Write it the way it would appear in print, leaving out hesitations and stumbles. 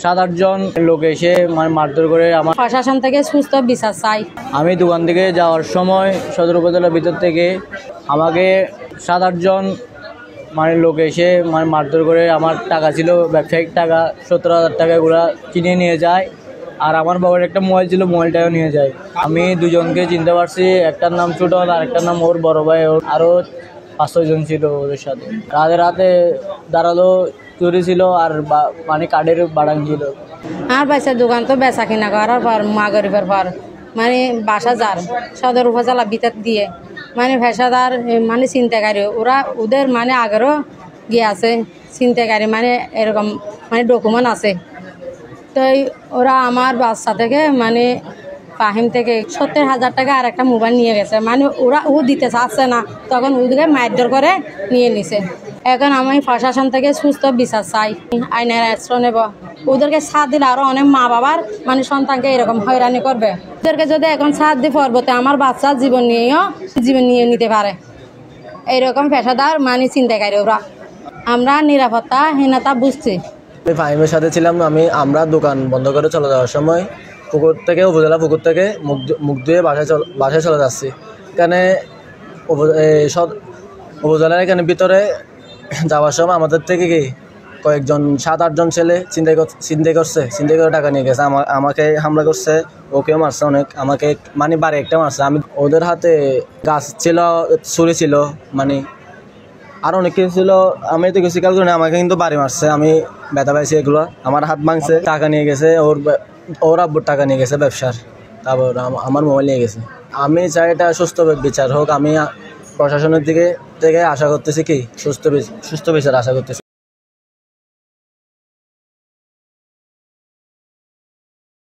7-8 জন লোক এসে মারধর করে আমার প্রশাসন থেকে সুস্থ বিচার চাই। আমি দোকান থেকে যাওয়ার সময় সদর উপজেলার ভিতর থেকে আমাকে 7-8 জন লোক এসে মারধর করে আমার টাকা ছিল ব্যবসায়িক টাকা 70,000 টাকা, এগুলো কিনে নিয়ে যায়। আর আমার বাবার একটা মোবাইল ছিল, মোবাইলটাও নিয়ে যায়। আমি দুজনকে চিনতে পারছি, একটার নাম ছোটন আর একটার নাম ওর বড় ভাই। আরও 5-6 জন ছিল ওদের সাথে। রাতে রাতে দাঁড়ালো চুরি ছিল আর কাঠের বাড়ান ছিল। আর বাচ্চা দোকান তো বেচা কিনা করার পর মা গরিবের পর বাসা যার সদর উপজেলা ভিতর দিয়ে পেশাদার চিন্তাকারী ওরা ওদের আগেরও গিয়ে আছে চিন্তাকারী এরকম ডকুমেন্ট আছে। তো ওরা আমার বাচ্চা থেকে ফাহিম থেকে 70,000 টাকা আর একটা মোবাইল নিয়ে গেছে। ওরা দিতে চাচ্ছে না, তখন ওদেরকে মারধর করে নিয়ে নিছে। এখন আমি প্রশাসন থেকে সুস্থ বিচার চাই, আইনের অ্যাকশন নেব। ওদেরকে সাথ দিলে আরো অনেক মা বাবার সন্তানকে এরকম হয়রানি করবে। ওদেরকে যদি এখন সাথ দিয়ে পরবর্তী আমার বাচ্চার জীবন নিয়ে নিতে পারে, এইরকম পেশাদার চিন্তাকারী ওরা। আমরা নিরাপত্তাহীনতা বুঝছি। ফাহিমের সাথে ছিলাম। আমরা দোকান বন্ধ করে চলে যাওয়ার সময় উপজেলা পুকুর থেকে মুখ ধুয়ে বাসায় চলে যাচ্ছি। এখানে উপজেলার এখানে ভিতরে যাওয়ার সময় আমাদের থেকে কয়েকজন 7-8 জন ছেলে চিন্তাই করে টাকা নিয়ে গেছে। আমাকে হামলা করছে, ওকেও মারছে অনেক, আমাকে বাড়ি একটা মারছে। আমি ওদের হাতে গাছ ছিল, ছুরি ছিল, আর অনেক কিছু ছিল। আমি তো কিছু কাল করি না, আমাকে কিন্তু বাড়ি মারছে, আমি ব্যথা পাইছি। এগুলো আমার হাত ভাঙছে। টাকা নিয়ে গেছে, ওর আব্বুর টাকা নিয়ে গেছে ব্যবসার, তারপর আমার মোবাইল নিয়ে গেছে। আমি চাই এটা সুস্থ বিচার হোক। আমি প্রশাসনের থেকে আশা করতেছি কি সুস্থ বিচার আশা করতেছি।